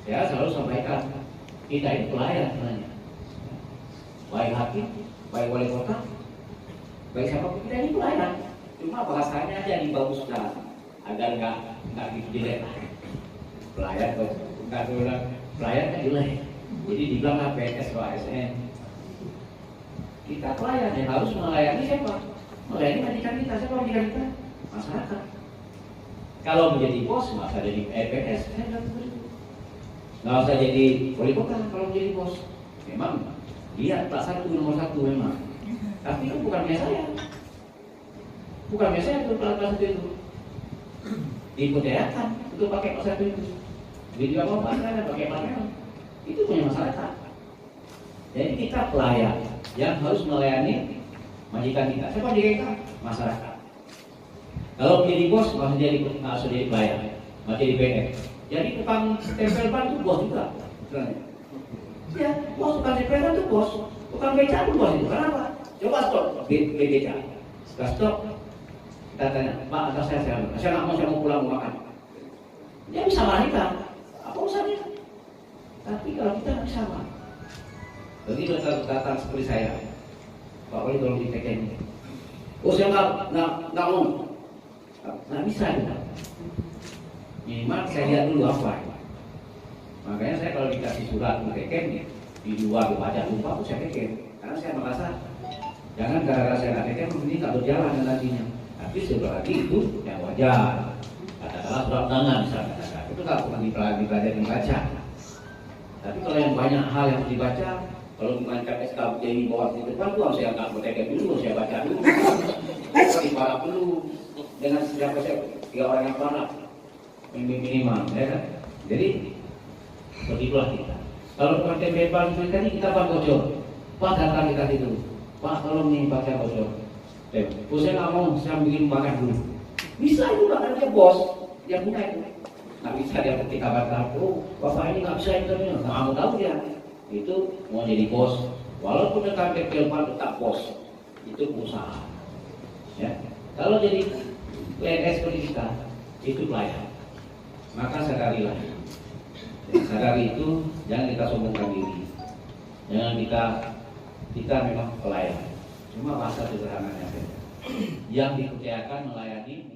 Saya selalu sampaikan, kita ini pelayan sebenarnya. Baik hakim, baik wali kota, baik siapapun, kita ini pelayan. Cuma bahasanya aja dibaguskan agar nggak jelek. Pelayan kok nggak bilang pelayan kan jelek. Jadi dibilang PNS atau ASN. Kita pelayan yang harus melayani siapa? Melayani majikan kita. Siapa majikan kita? Masyarakat. Kalau menjadi bos, nggak usah jadi PNS. Nggak usah jadi wali kota kalau menjadi bos. Memang dia nomor satu memang. Tapi itu bukannya saya. Bukannya saya itu kelas satu itu. Dibudayakan untuk pakai kelas satu itu. Jadi apa kan pakai panel. Itu punya masyarakat. Jadi kita pelayan yang harus melayani majikan kita. Siapa majikan kita? Masyarakat. Kalau menjadi bos, nggak usah jadi pelayan, nggak jadi PNS. Jadi tukang tempel ban itu bos juga. Ya, bos tukang tempel ban itu bos. Tukang beca itu bos itu. Kenapa? Coba stop beca. Setelah stop, kita tanya, Pak, atas saya nggak mau, saya mau pulang makan. Dia bisa marah kita. Apa urusannya? Tapi kalau kita nggak bisa marah. Begitu datang seperti saya, Pak Wali tolong diteken. Oh, saya nggak mau. Nggak bisa juga. Minimal saya lihat dulu apa. Makanya saya kalau dikasih surat diteken, di luar dibaca lupa, saya teken. Karena saya merasa jangan gara-gara saya nggak teken, ini nggak berjalan nantinya. Tapi sebenarnya itu yang wajar. Katakanlah surat tangan misalnya, itu nggak bukan dipelajari membaca. Tapi kalau yang banyak hal yang dibaca, kalau mengancam SKB ini bawa di depan tuh saya nggak mau teken dulu, saya baca dulu. Saya parah dulu dengan siapa saya 3 orang yang parah minimal, ya kan? Jadi begitulah kita. Kalau tukang tempel ban tadi kita ban bocor, Pak datang kita itu, Pak tolong nih baca bocor. Saya nggak mau, saya bikin bakar dulu. Bisa itu bakar dia bos, dia punya itu. Nggak bisa dia ketika bakar, oh bapak ini nggak bisa internet, nggak mau tahu dia. Itu mau jadi bos, walaupun tukang tempel ban tetap bos, itu usaha. Ya, kalau jadi PNS seperti kita, itu pelayan. Maka sadarilah. Sadari itu jangan kita sombongkan diri. Jangan kita memang pelayan. Cuma bahasa sederhananya saja. Yang dikerjakan melayani